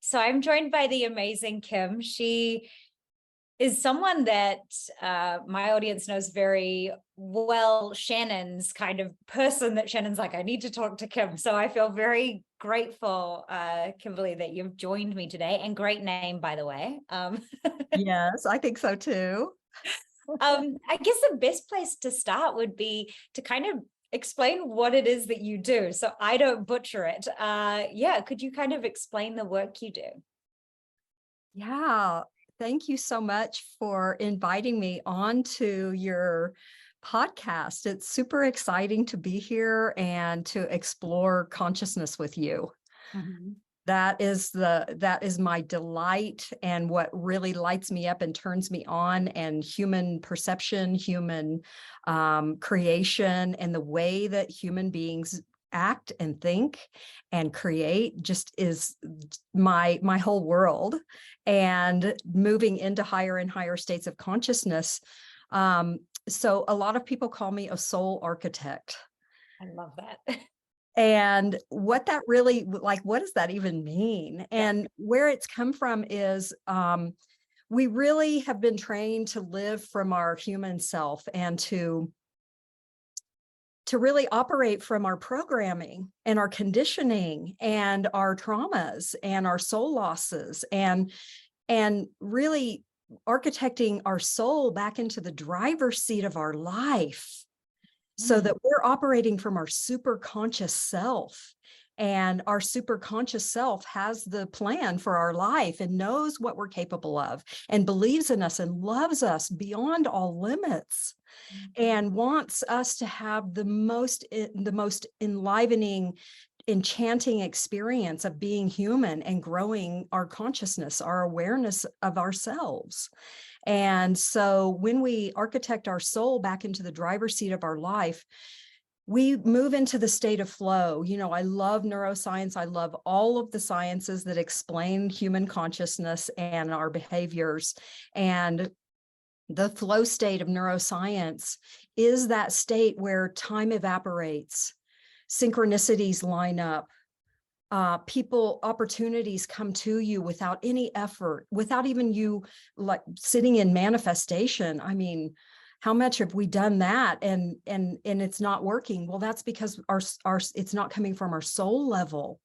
So I'm joined by the amazing Kim. She is someone that my audience knows very well. Shannon's kind of person that Shannon's like, I need to talk to Kim. So I feel very grateful, Kimberly, that you've joined me today. And great name, by the way. Yes, I think so too. I guess the best place to start would be to kind of explain what it is that you do, so I don't butcher it. Yeah, could you kind of explain the work you do? Yeah, thank you so much for inviting me onto your podcast. It's super exciting to be here and to explore consciousness with you. Mhm. That is my delight and what really lights me up and turns me on, and human perception, human creation, and the way that human beings act and think and create just is my whole world. And moving into higher and higher states of consciousness. So a lot of people call me a soul architect. I love that. And what that really, like, what does that even mean? Yeah. And where it's come from is we really have been trained to live from our human self and to really operate from our programming and our conditioning and our traumas and our soul losses, and really architecting our soul back into the driver's seat of our life, so that we're operating from our super conscious self. And our super conscious self has the plan for our life and knows what we're capable of and believes in us and loves us beyond all limits, and wants us to have the most enlivening, enchanting experience of being human and growing our consciousness, our awareness of ourselves. And so when we architect our soul back into the driver's seat of our life, we move into the state of flow. You know, I love neuroscience. I love all of the sciences that explain human consciousness and our behaviors. And the flow state of neuroscience is that state where time evaporates, synchronicities line up, opportunities come to you without any effort, without even you like sitting in manifestation. I mean, how much have we done that and it's not working? Well, that's because our it's not coming from our soul level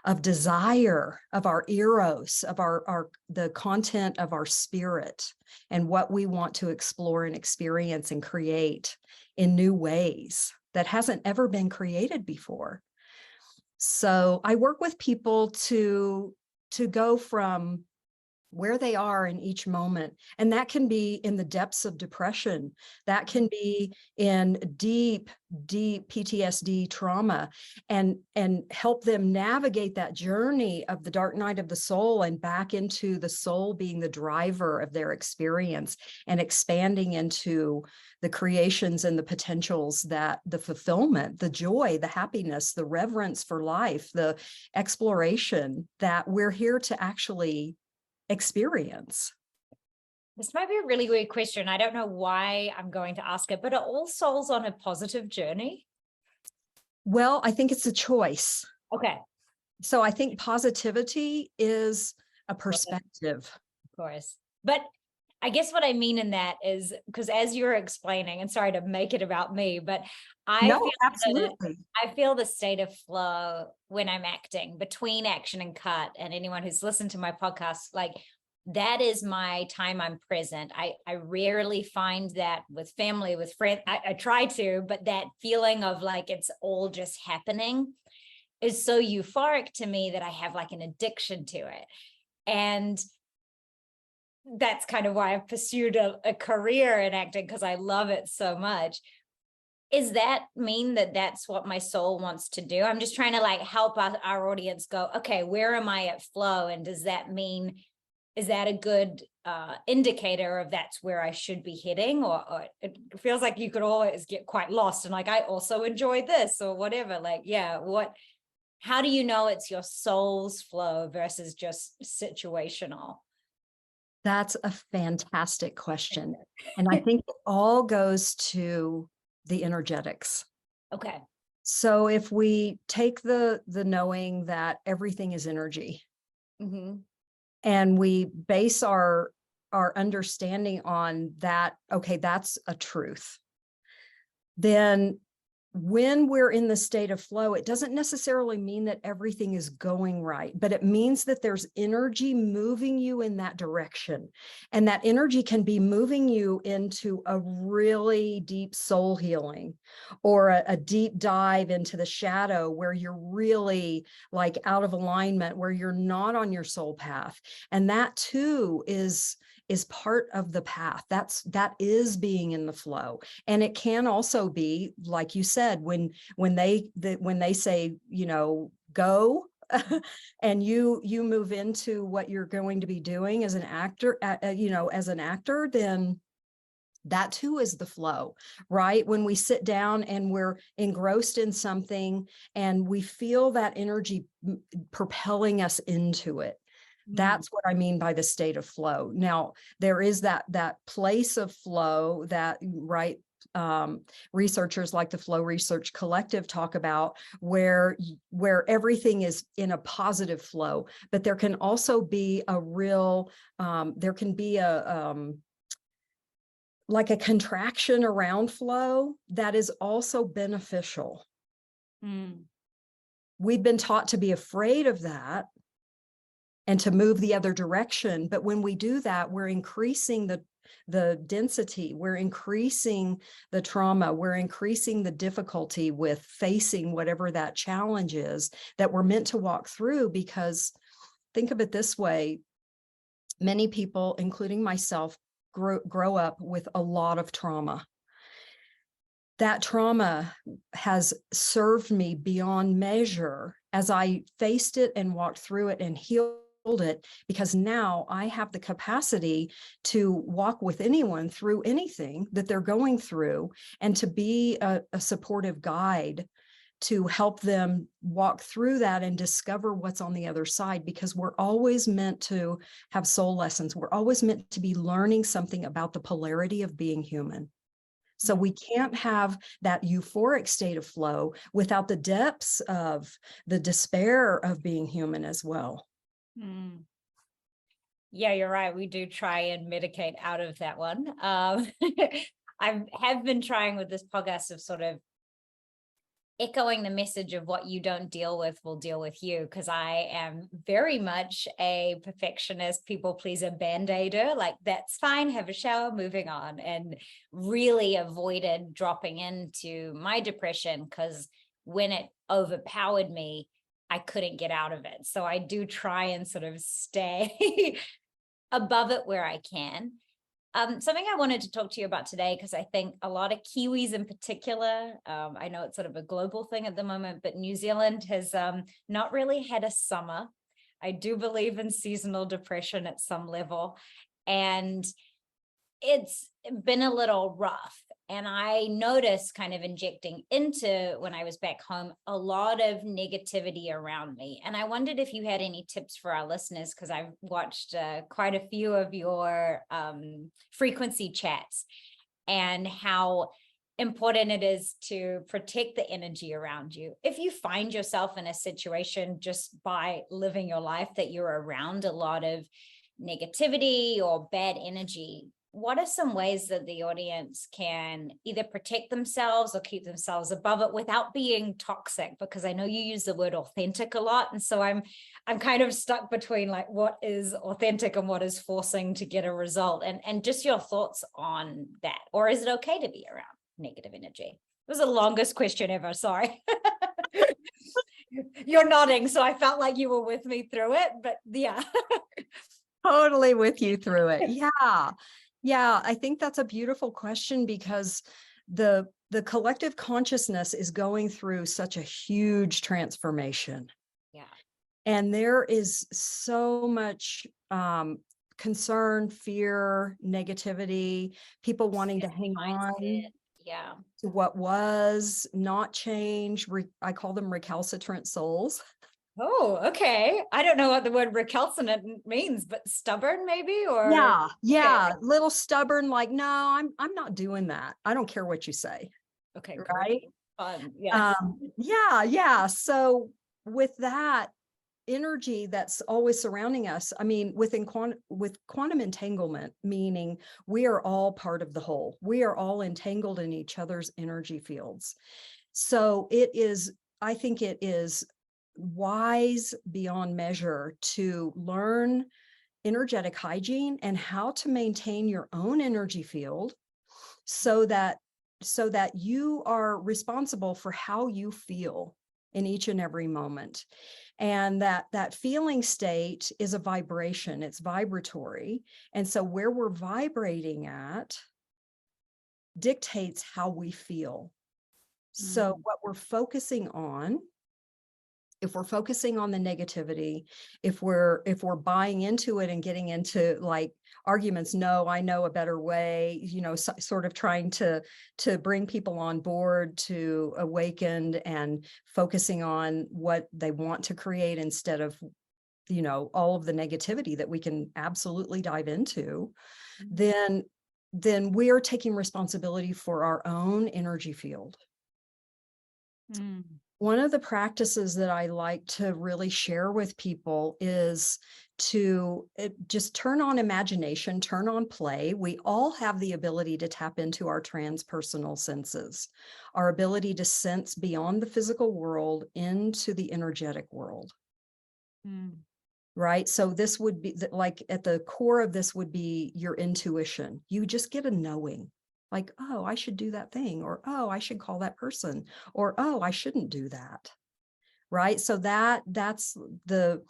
of desire, of our eros, of the content of our spirit, and what we want to explore and experience and create in new ways that hasn't ever been created before. So I work with people to go from where they are in each moment. And that can be in the depths of depression. That can be in deep, deep PTSD trauma, and help them navigate that journey of the dark night of the soul and back into the soul being the driver of their experience and expanding into the creations and the potentials, that the fulfillment, the joy, the happiness, the reverence for life, the exploration that we're here to actually experience. This might be a really weird question. I don't know why I'm going to ask it, but are all souls on a positive journey? Well, I think it's a choice. Okay. So I think positivity is a perspective. Of course. But I guess what I mean in that is because as you're explaining, and sorry to make it about me, but No, absolutely. I feel the state of flow when I'm acting, between action and cut. And anyone who's listened to my podcast, like, that is my time I'm present. I rarely find that with family, with friends. I try to, but that feeling of like it's all just happening is so euphoric to me that I have like an addiction to it. And that's kind of why I've pursued a career in acting, because I love it so much. Is that mean that that's what my soul wants to do? I'm just trying to like help our audience go, okay, where am I at flow? And does that mean, is that a good indicator of that's where I should be hitting? Or it feels like you could always get quite lost and like, I also enjoy this or whatever. Like, yeah, how do you know it's your soul's flow versus just situational? That's a fantastic question. And I think it all goes to the energetics. Okay. So if we take the knowing that everything is energy, Mhm. And we base our understanding on that, okay, that's a truth. Then when we're in the state of flow, it doesn't necessarily mean that everything is going right, but it means that there's energy moving you in that direction. And that energy can be moving you into a really deep soul healing, or a deep dive into the shadow where you're really like out of alignment, where you're not on your soul path. And that too is part of the path. That is being in the flow. And it can also be, like you said, when they say, go, and you move into what you're going to be doing as an actor, then that too is the flow, right? When we sit down and we're engrossed in something and we feel that energy propelling us into it. That's what I mean by the state of flow. Now, there is that place of flow that, right, researchers like the Flow Research Collective talk about, where everything is in a positive flow, but there can also be a real, there can be a like a contraction around flow that is also beneficial. We've been taught to be afraid of that and to move the other direction. But when we do that, we're increasing the density, we're increasing the trauma, we're increasing the difficulty with facing whatever that challenge is that we're meant to walk through. Because think of it this way, many people, including myself, grow up with a lot of trauma. That trauma has served me beyond measure as I faced it and walked through it and healed it, because now I have the capacity to walk with anyone through anything that they're going through, and to be a supportive guide to help them walk through that and discover what's on the other side. Because we're always meant to have soul lessons. We're always meant to be learning something about the polarity of being human. So we can't have that euphoric state of flow without the depths of the despair of being human as well. Yeah, you're right. We do try and mitigate out of that one. I have been trying with this podcast of sort of echoing the message of what you don't deal with will deal with you, because I am very much a perfectionist, people pleaser, band-aider, like that's fine, have a shower, moving on, and really avoided dropping into my depression, because when it overpowered me, I couldn't get out of it. So I do try and sort of stay above it where I can. Something I wanted to talk to you about today, because I think a lot of Kiwis in particular, I know it's sort of a global thing at the moment, but New Zealand has not really had a summer. I do believe in seasonal depression at some level, and it's been a little rough. And I noticed, kind of injecting into, when I was back home, a lot of negativity around me. And I wondered if you had any tips for our listeners, because I've watched quite a few of your frequency chats, and how important it is to protect the energy around you. If you find yourself in a situation just by living your life that you're around a lot of negativity or bad energy, what are some ways that the audience can either protect themselves or keep themselves above it without being toxic? Because I know you use the word authentic a lot. And so I'm kind of stuck between like what is authentic and what is forcing to get a result, and just your thoughts on that. Or is it okay to be around negative energy? It was the longest question ever. Sorry. You're nodding, so I felt like you were with me through it, but yeah. Totally with you through it. Yeah. Yeah, I think that's a beautiful question, because the collective consciousness is going through such a huge transformation. Yeah. And there is so much concern, fear, negativity, people wanting to hang on yeah, to what was, not change. I call them recalcitrant souls. Oh, okay. I don't know what the word recalcitrant means, but stubborn maybe, or Yeah, little stubborn, like, no, I'm not doing that. I don't care what you say. Okay, Right. fun. Yeah. Yeah. So with that, energy that's always surrounding us. I mean, with quantum entanglement, meaning we are all part of the whole. We are all entangled in each other's energy fields. So I think it is wise beyond measure to learn energetic hygiene and how to maintain your own energy field so that you are responsible for how you feel in each and every moment. And that feeling state is a vibration, it's vibratory. And so where we're vibrating at dictates how we feel. So what we're focusing on, if we're focusing on the negativity, if we're buying into it and getting into like arguments, no, I know a better way, sort of trying to bring people on board to awakened and focusing on what they want to create instead of, all of the negativity that we can absolutely dive into, then we are taking responsibility for our own energy field. One of the practices that I like to really share with people is to just turn on imagination, turn on play. We all have the ability to tap into our transpersonal senses, our ability to sense beyond the physical world into the energetic world. Right? So this would be like at the core of this would be your intuition. You just get a knowing. Like, oh, I should do that thing, or, oh, I should call that person, or, oh, I shouldn't do that. Right. So that's the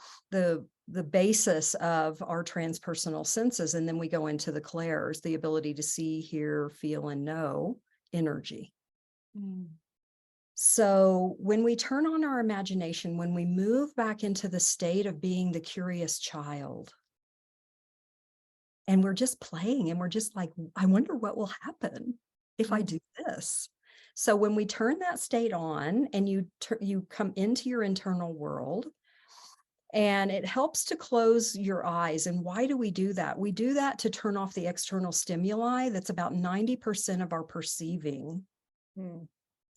basis of our transpersonal senses. And then we go into the clairs, the ability to see, hear, feel, and know energy. So when we turn on our imagination, when we move back into the state of being the curious child, and we're just playing and we're just like, I wonder what will happen if I do this. So when we turn that state on and you come into your internal world, and it helps to close your eyes. And why do we do that? We do that to turn off the external stimuli. That's about 90% of our perceiving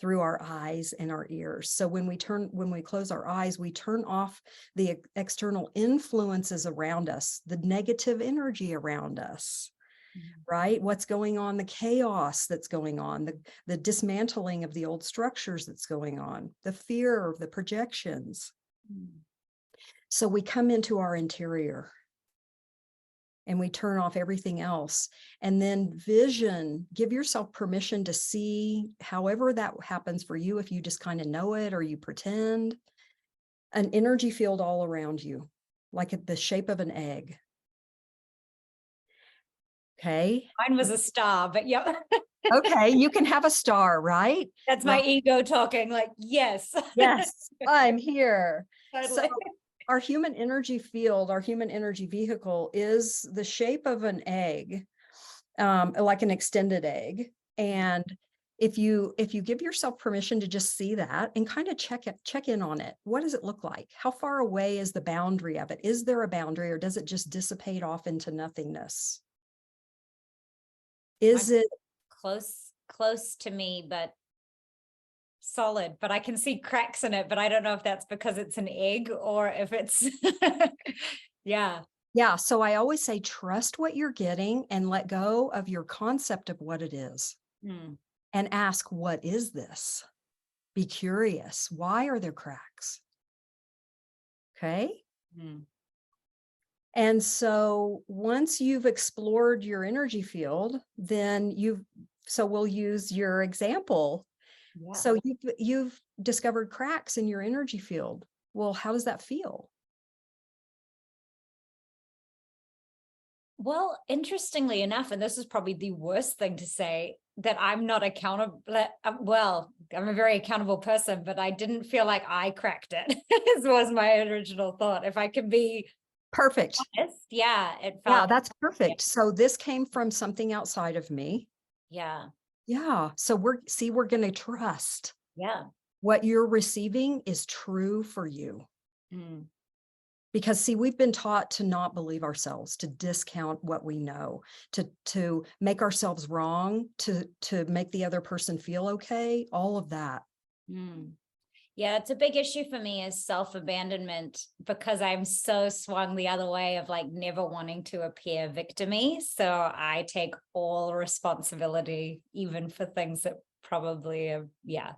through our eyes and our ears. So when we close our eyes, we turn off the external influences around us, the negative energy around us, right? What's going on, the chaos that's going on, the dismantling of the old structures that's going on, the fear of the projections. So we come into our interior and we turn off everything else. And then vision, give yourself permission to see, however that happens for you, if you just kind of know it or you pretend, an energy field all around you, like the shape of an egg. Okay. Mine was a star, but yep. Okay, you can have a star, right? That's my ego talking, like, yes. Yes, I'm here. Totally. So our human energy field, our human energy vehicle is the shape of an egg, like an extended egg. And if you give yourself permission to just see that and kind of check in on it, what does it look like? How far away is the boundary of it? Is there a boundary, or does it just dissipate off into nothingness? Is it close to me, but solid, but I can see cracks in it, but I don't know if that's because it's an egg or if it's yeah. So I always say trust what you're getting and let go of your concept of what it is, and ask, what is this? Be curious. Why are there cracks? Okay. And so once you've explored your energy field, then so we'll use your example. So you've discovered cracks in your energy field. Well, how does that feel? Well, interestingly enough, and this is probably the worst thing to say, that I'm not accountable. Well, I'm a very accountable person, but I didn't feel like I cracked it. This was my original thought. If I can be perfect. honest, it felt. Yeah, that's perfect. So this came from something outside of me. Yeah. So we're going to trust. What you're receiving is true for you. Because see, we've been taught to not believe ourselves, to discount what we know, to make ourselves wrong, to make the other person feel okay, all of that. Yeah, it's a big issue for me is self-abandonment because I'm so swung the other way of like never wanting to appear victim-y. So I take all responsibility, even for things that probably are, yeah.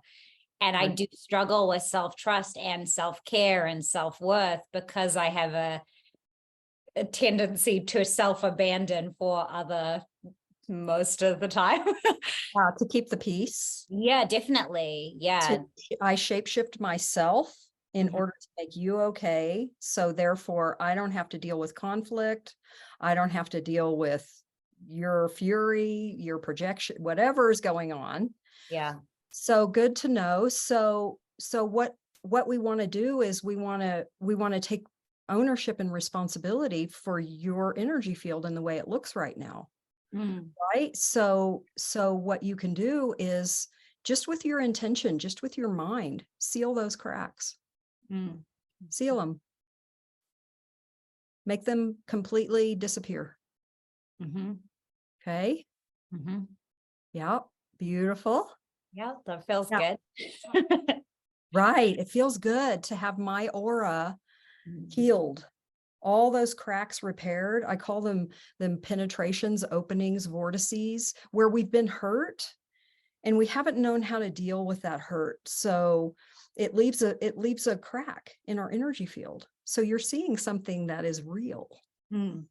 And I Right. do struggle with self-trust and self-care and self-worth because I have a tendency to self-abandon for other most of the time. To keep the peace, Yeah, definitely. Yeah. I shapeshift myself in Mhm. order to make you okay. So therefore, I don't have to deal with conflict. I don't have to deal with your fury, your projection, whatever is going on. Yeah. So good to know. So what we want to do is we want to take ownership and responsibility for your energy field and the way it looks right now. Mm. Right? So what you can do is just with your intention, just with your mind, seal those cracks, Mm. seal them, make them completely disappear. Mm-hmm. Okay. Mm-hmm. Yeah. Beautiful. Yeah, that feels Yeah. good. Right. It feels good to have my aura healed, all those cracks repaired. I call them penetrations, openings, vortices, where we've been hurt and we haven't known how to deal with that hurt. So it leaves a crack in our energy field. So you're seeing something that is real, Mm.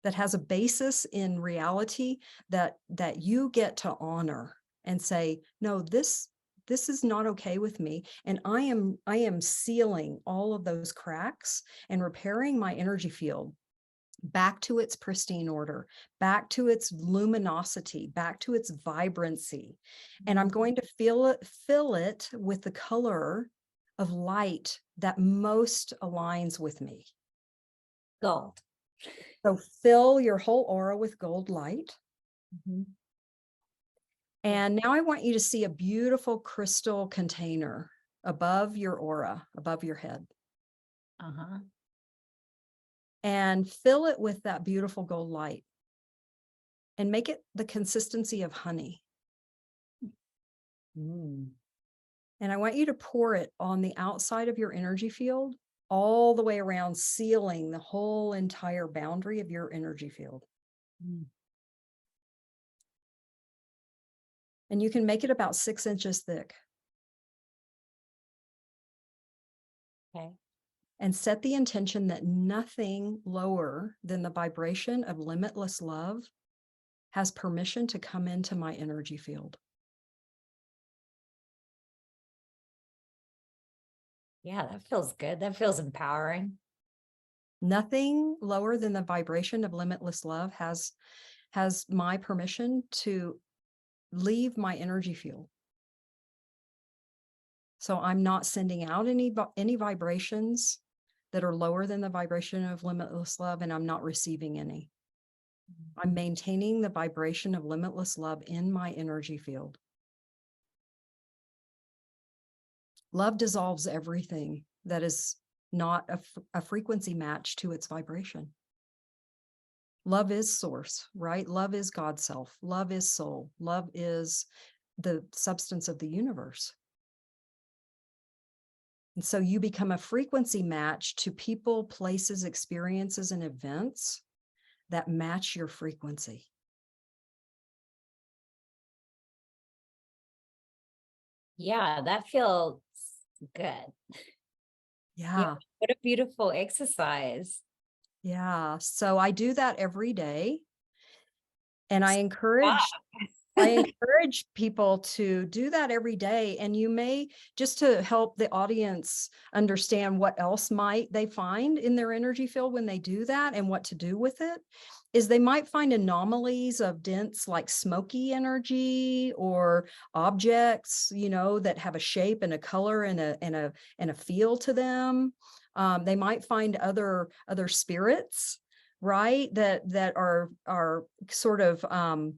that has a basis in reality, that you get to honor and say, no, this is not okay with me, and I am sealing all of those cracks and repairing my energy field back to its pristine order, back to its luminosity, back to its vibrancy. And I'm going to fill it with the color of light that most aligns with me. Gold. So fill your whole aura with gold light. Mm-hmm. And now I want you to see a beautiful crystal container above your aura, above your head. Uh-huh. And fill it with that beautiful gold light and make it the consistency of honey. Mm. And I want you to pour it on the outside of your energy field, all the way around, sealing the whole entire boundary of your energy field. Mm. And you can make it about 6 inches thick. Okay. And set the intention that nothing lower than the vibration of limitless love has permission to come into my energy field. Yeah, that feels good. That feels empowering. Nothing lower than the vibration of limitless love has my permission to leave my energy field. So I'm not sending out any vibrations that are lower than the vibration of limitless love, and I'm not receiving any. I'm maintaining the vibration of limitless love in my energy field. Love dissolves everything that is not a frequency match to its vibration. Love is source, right? Love is God's self. Love is soul. Love is the substance of the universe. And so you become a frequency match to people, places, experiences, and events that match your frequency. Yeah, that feels good. Yeah, Yeah. what a beautiful exercise. Yeah. So I do that every day. And I Ah. encourage people to do that every day. And you may, just to help the audience understand what else might they find in their energy field when they do that and what to do with it, is they might find anomalies of dense, like smoky energy, or objects, that have a shape and a color and a feel to them. They might find other spirits, right, that are sort of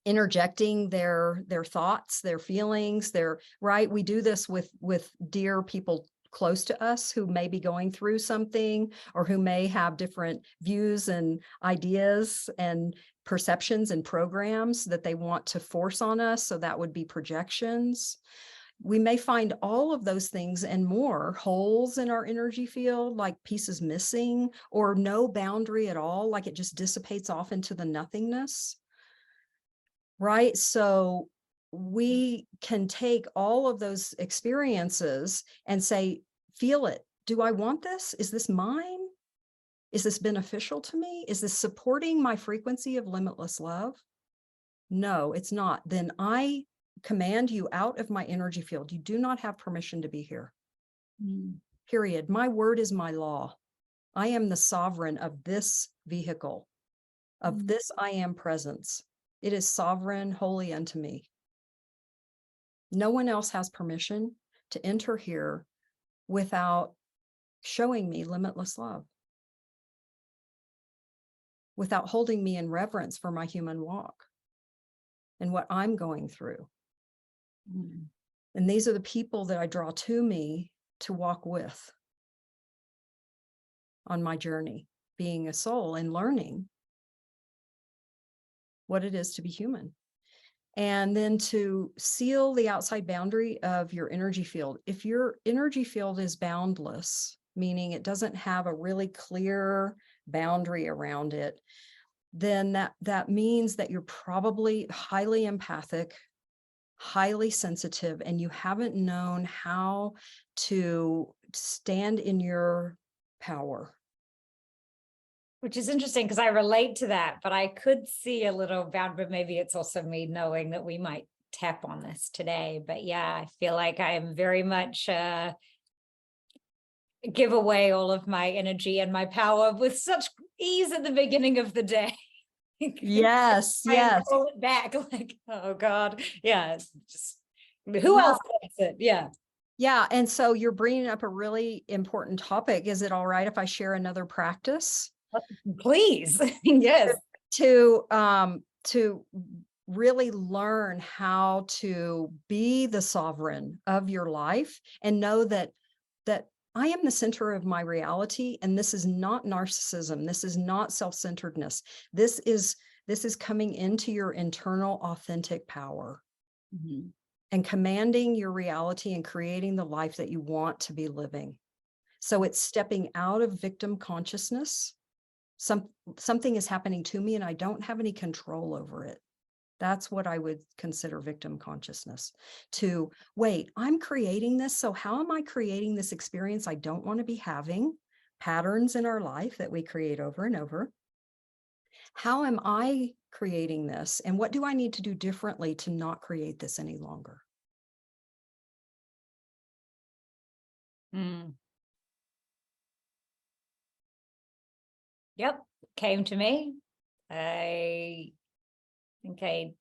interjecting their thoughts, their feelings, right. We do this with dear people close to us who may be going through something, or who may have different views and ideas and perceptions and programs that they want to force on us. So that would be projections. we may find all of those things and more, holes in our energy field, like pieces missing, or no boundary at all, like it just dissipates off into the nothingness. Right? So we can take all of those experiences and say, feel it. Do I want this? Is this mine? Is this beneficial to me? Is this supporting my frequency of limitless love? No, it's not. Then I command you out of my energy field. You do not have permission to be here. Period. My word is my law. I am the sovereign of this vehicle, of this I am presence. It is sovereign, holy unto me. No one else has permission to enter here without showing me limitless love, without holding me in reverence for my human walk and what I'm going through. And these are the people that I draw to me to walk with on my journey, being a soul and learning what it is to be human. And then to seal the outside boundary of your energy field. If your energy field is boundless, meaning it doesn't have a really clear boundary around it, then that means that you're probably highly empathic, highly sensitive, and you haven't known how to stand in your power. Which is interesting because I relate to that, but I could see a little bound, but maybe it's also me knowing that we might tap on this today. But yeah, I feel like I am very much give away all of my energy and my power with such ease at the beginning of the day. Yes, yes. Pull it back like, oh God. Yeah, it's just who else gets it? Yeah. Yeah. And so you're bringing up a really important topic. Is it all right if I share another practice? Please. Yes. To really learn how to be the sovereign of your life and know that I am the center of my reality, and this is not narcissism. This is not self-centeredness. This is coming into your internal authentic power and commanding your reality and creating the life that you want to be living. So it's stepping out of victim consciousness. Something is happening to me and I don't have any control over it. That's what I would consider victim consciousness. To wait, I'm creating this. So how am I creating this experience I don't want to be having? Patterns in our life that we create over and over. How am I creating this? And what do I need to do differently to not create this any longer? Yep, came to me. I think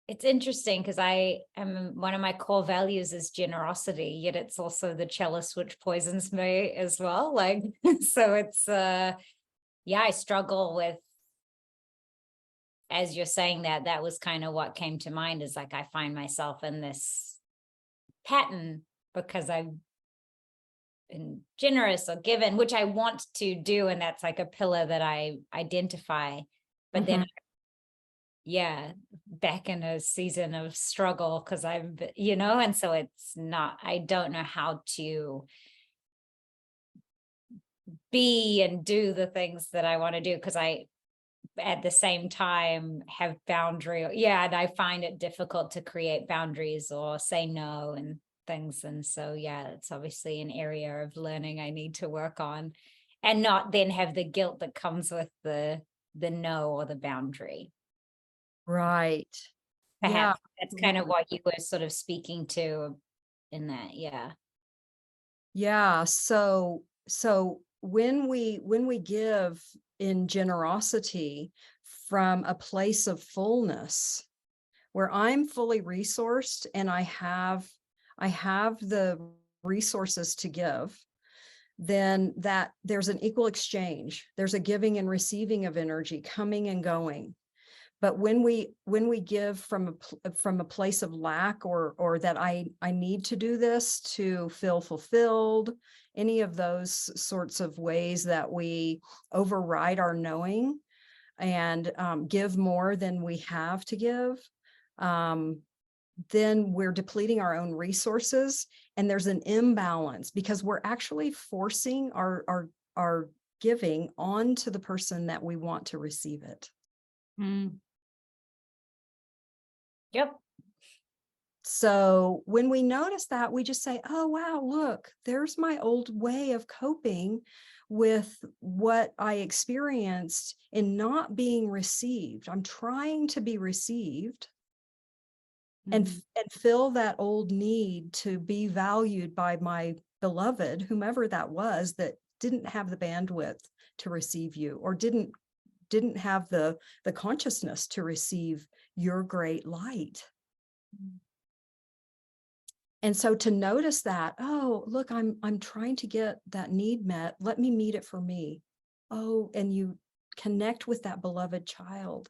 it's interesting because I am, one of my core values is generosity, yet it's also the chalice which poisons me as well. Like, so it's, yeah, I struggle with, as you're saying that was kind of what came to mind, is like, I find myself in this pattern because I've been generous or given, which I want to do. And that's like a pillar that I identify, but then yeah, back in a season of struggle because I'm, and so it's not, I don't know how to be and do the things that I want to do because I, at the same time, have boundary. Yeah, and I find it difficult to create boundaries or say no and things. And so, yeah, it's obviously an area of learning I need to work on and not then have the guilt that comes with the no or the boundary. Right. Perhaps that's kind of what you were sort of speaking to in that. Yeah. Yeah. So when we give in generosity from a place of fullness, where I'm fully resourced and I have the resources to give, then that there's an equal exchange. There's a giving and receiving of energy coming and going. But when we give from a place of lack or that I need to do this to feel fulfilled, any of those sorts of ways that we override our knowing and give more than we have to give, then we're depleting our own resources, and there's an imbalance because we're actually forcing our giving onto the person that we want to receive it. Mm. Yep. So when we notice that, we just say, oh, wow, look, there's my old way of coping with what I experienced in not being received. I'm trying to be received and fill that old need to be valued by my beloved, whomever that was, that didn't have the bandwidth to receive you, or didn't have the consciousness to receive your great light. And so to notice that, oh, look, I'm trying to get that need met. Let me meet it for me. Oh, and you connect with that beloved child.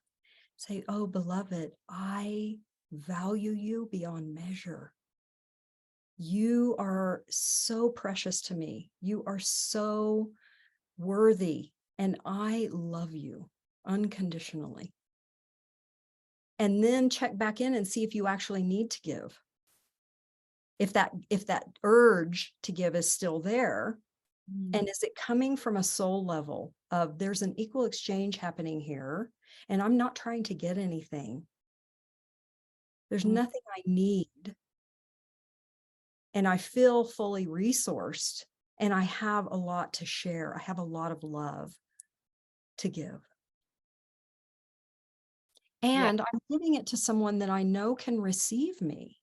Say, oh, beloved, I value you beyond measure. You are so precious to me. You are so worthy, and I love you unconditionally. And then check back in and see if you actually need to give. If that urge to give is still there, and is it coming from a soul level of there's an equal exchange happening here, and I'm not trying to get anything. There's nothing I need, and I feel fully resourced, and I have a lot to share. I have a lot of love to give. And I'm giving it to someone that I know can receive me.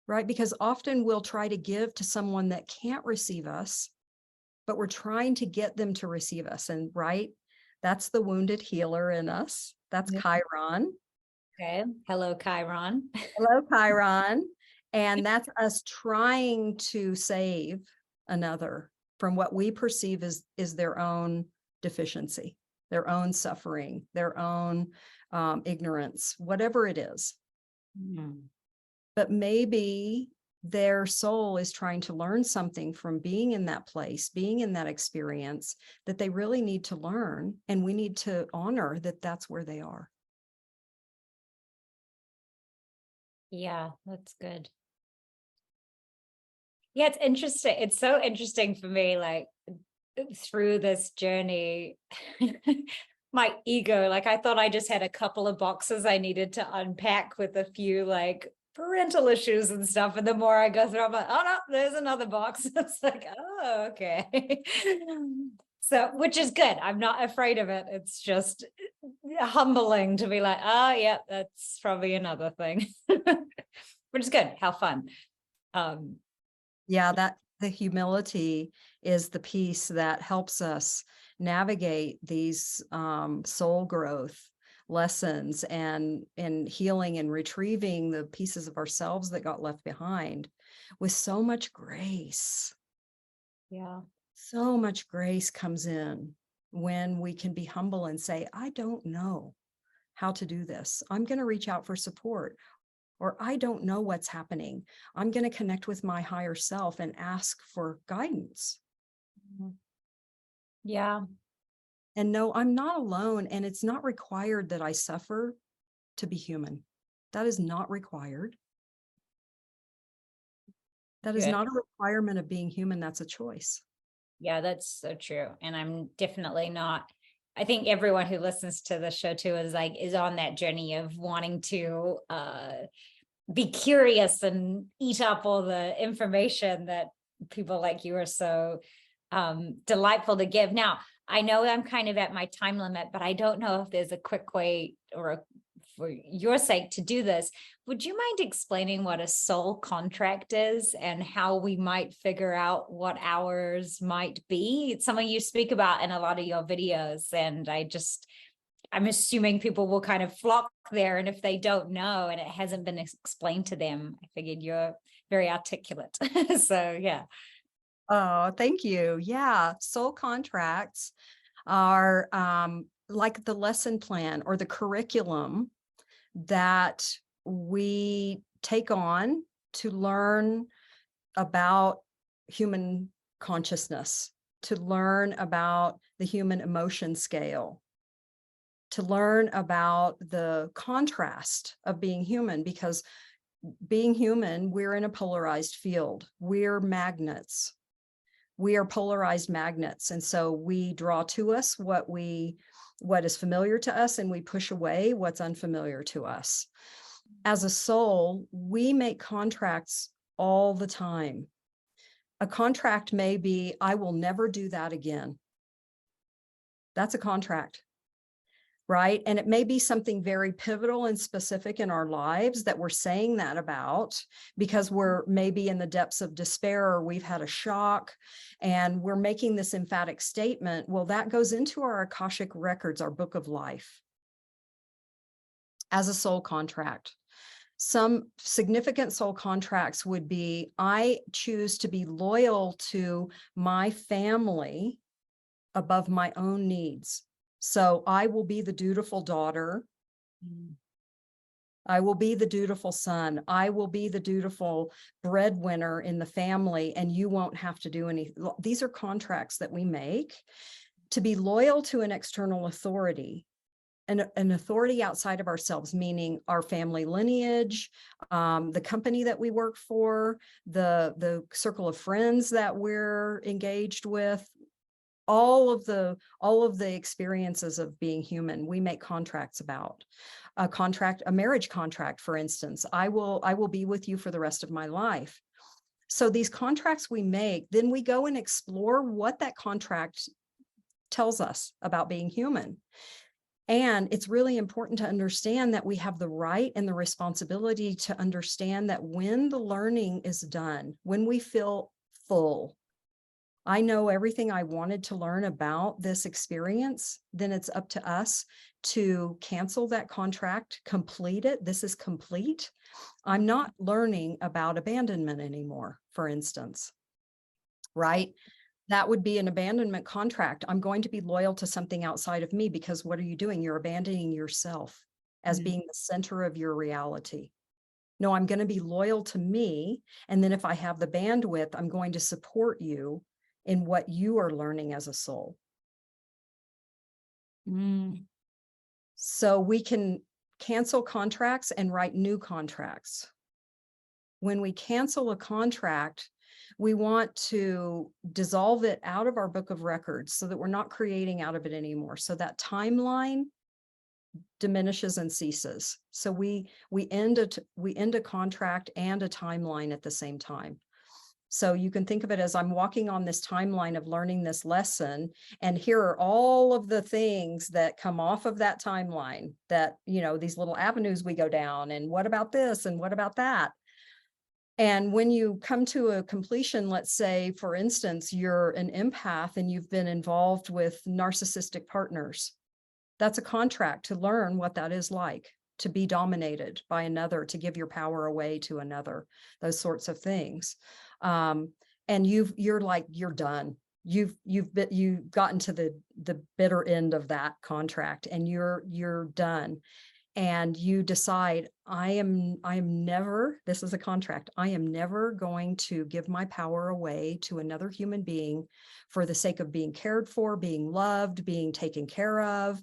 Right? Because often we'll try to give to someone that can't receive us, but we're trying to get them to receive us. And right, that's the wounded healer in us. That's Chiron. Okay. Hello, Chiron. Hello, Chiron. And that's us trying to save another from what we perceive is their own deficiency, their own suffering, their own ignorance, whatever it is. But maybe their soul is trying to learn something from being in that place, being in that experience that they really need to learn. And we need to honor that that's where they are. Yeah, that's good. Yeah, it's interesting. It's so interesting for me, like through this journey, my ego, like I thought I just had a couple of boxes I needed to unpack with a few like parental issues and stuff. And the more I go through, I'm like, oh no, there's another box. It's like, oh, okay. So, which is good. I'm not afraid of it. It's just humbling to be like, oh yeah, that's probably another thing. Which is good. How fun. Yeah, that the humility is the piece that helps us navigate these soul growth lessons and healing and retrieving the pieces of ourselves that got left behind with so much grace. Yeah. So much grace comes in when we can be humble and say, I don't know how to do this. I'm going to reach out for support. Or I don't know what's happening. I'm going to connect with my higher self and ask for guidance. Yeah. And no, I'm not alone. And it's not required that I suffer to be human. That is not required. That is not a requirement of being human. That's a choice. Yeah, that's so true. And I'm definitely not. I think everyone who listens to the show too is on that journey of wanting to be curious and eat up all the information that people like you are so delightful to give. Now, I know I'm kind of at my time limit, but I don't know if there's a quick way for your sake to do this. Would you mind explaining what a soul contract is and how we might figure out what ours might be? It's something you speak about in a lot of your videos. And I'm assuming people will kind of flock there. And if they don't know and it hasn't been explained to them, I figured you're very articulate. So, yeah. Oh, thank you. Yeah. Soul contracts are like the lesson plan or the curriculum that we take on to learn about human consciousness, to learn about the human emotion scale, to learn about the contrast of being human, because being human, we're in a polarized field. We're magnets. We are polarized magnets. And so we draw to us what is familiar to us, and we push away what's unfamiliar to us. As a soul, we make contracts all the time. A contract may be, I will never do that again. That's a contract, right? And it may be something very pivotal and specific in our lives that we're saying that about because we're maybe in the depths of despair, or we've had a shock and we're making this emphatic statement. Well, that goes into our Akashic records, our book of life, as a soul contract. Some significant soul contracts would be, I choose to be loyal to my family above my own needs. So I will be the dutiful daughter. I will be the dutiful son. I will be the dutiful breadwinner in the family, and you won't have to do anything. These are contracts that we make to be loyal to an external authority. An authority outside of ourselves, meaning our family lineage, the company that we work for, the circle of friends that we're engaged with, all of the experiences of being human, we make contracts about. A marriage contract, for instance, I will be with you for the rest of my life. So these contracts we make, then we go and explore what that contract tells us about being human. And it's really important to understand that we have the right and the responsibility to understand that when the learning is done, when we feel full, I know everything I wanted to learn about this experience, then it's up to us to cancel that contract, complete it. This is complete. I'm not learning about abandonment anymore, for instance, right? That would be an abandonment contract. I'm going to be loyal to something outside of me, because what are you doing? You're abandoning yourself as being the center of your reality. No, I'm going to be loyal to me. And then if I have the bandwidth, I'm going to support you in what you are learning as a soul. So we can cancel contracts and write new contracts. When we cancel a contract, we want to dissolve it out of our book of records so that we're not creating out of it anymore. So that timeline diminishes and ceases. So we end a contract and a timeline at the same time. So you can think of it as, I'm walking on this timeline of learning this lesson, and here are all of the things that come off of that timeline that, these little avenues we go down, and what about this and what about that? And when you come to a completion, let's say, for instance, you're an empath and you've been involved with narcissistic partners. That's a contract to learn what that is like, to be dominated by another, to give your power away to another, those sorts of things. And you're done. You've gotten to the bitter end of that contract, and you're done. And you decide, I am never, this is a contract, I am never going to give my power away to another human being for the sake of being cared for, being loved, being taken care of,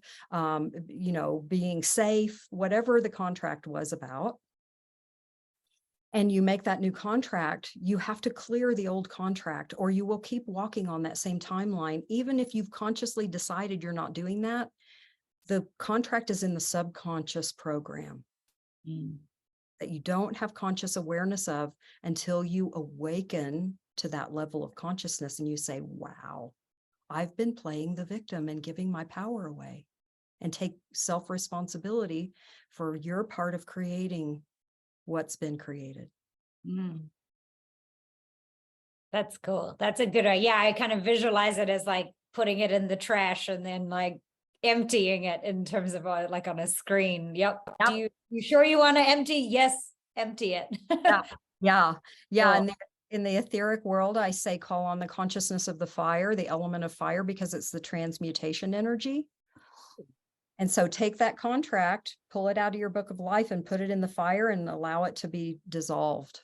being safe, whatever the contract was about. And you make that new contract, you have to clear the old contract, or you will keep walking on that same timeline. Even if you've consciously decided you're not doing that, the contract is in the subconscious program that you don't have conscious awareness of until you awaken to that level of consciousness and you say, wow, I've been playing the victim and giving my power away, and take self-responsibility for your part of creating what's been created. That's cool. That's a good idea. Yeah, I kind of visualize it as like putting it in the trash and then like emptying it in terms of like on a screen. Yep. Do you sure you want to empty? Yes, empty it. Yeah. Cool. And in the etheric world, I say call on the consciousness of the fire, the element of fire, because it's the transmutation energy. And so take that contract, pull it out of your book of life, and put it in the fire and allow it to be dissolved.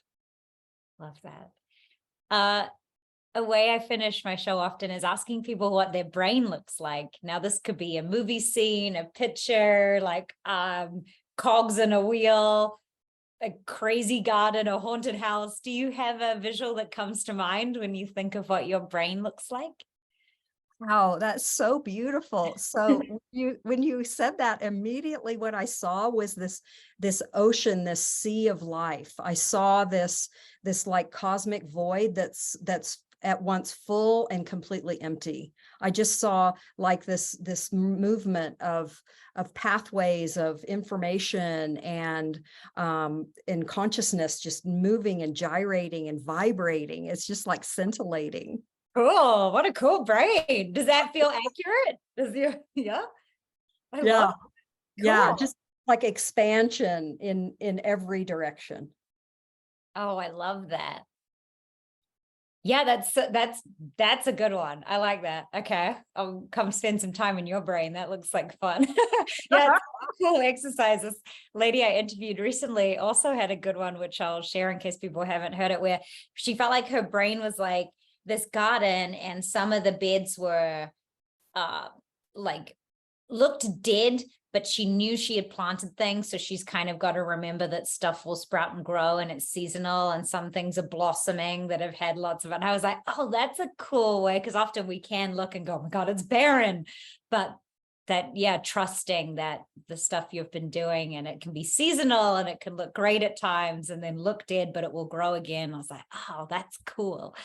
Love that. a way I finish my show often is asking people what their brain looks like. Now, this could be a movie scene, a picture, like cogs in a wheel, a crazy garden, a haunted house. Do you have a visual that comes to mind when you think of what your brain looks like? Wow, that's so beautiful. So when you said that, immediately what I saw was this ocean, this sea of life. I saw this like cosmic void that's at once full and completely empty. I just saw like this movement of pathways of information and consciousness just moving and gyrating and vibrating. It's just like scintillating. Cool. What a cool brain. Does that feel accurate? Does your yeah? I love Yeah. it. Yeah, Cool. just like expansion in every direction. Oh, I love that. Yeah, that's a good one. I like that. Okay. I'll come spend some time in your brain. That looks like fun. Yeah, it's a cool exercise. This lady I interviewed recently also had a good one, which I'll share in case people haven't heard it, where she felt like her brain was like this garden and some of the beds were uh like looked dead, but she knew she had planted things. So she's kind of got to remember that stuff will sprout and grow and it's seasonal, and some things are blossoming that have had lots of it. And I was like, oh, that's a cool way. Cause often we can look and go, oh my God, it's barren. But that, yeah, trusting that the stuff you've been doing and it can be seasonal and it can look great at times and then look dead, but it will grow again. I was like, oh, that's cool.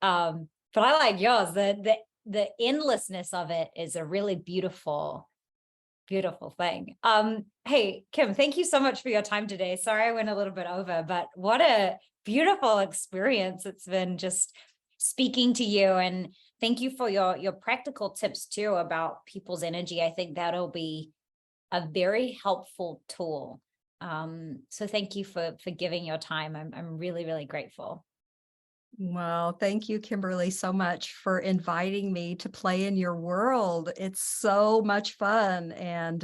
But I like yours. The endlessness of it is a really beautiful thing. Hey, Kim, thank you so much for your time today. Sorry I went a little bit over, but what a beautiful experience it's been just speaking to you. And thank you for your practical tips too about people's energy. I think that'll be a very helpful tool. So thank you for giving your time. I'm really, really grateful. Well, thank you, Kimberly, so much for inviting me to play in your world. It's so much fun, and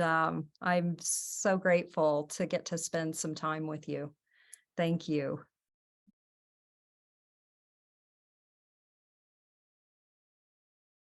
I'm so grateful to get to spend some time with you. Thank you.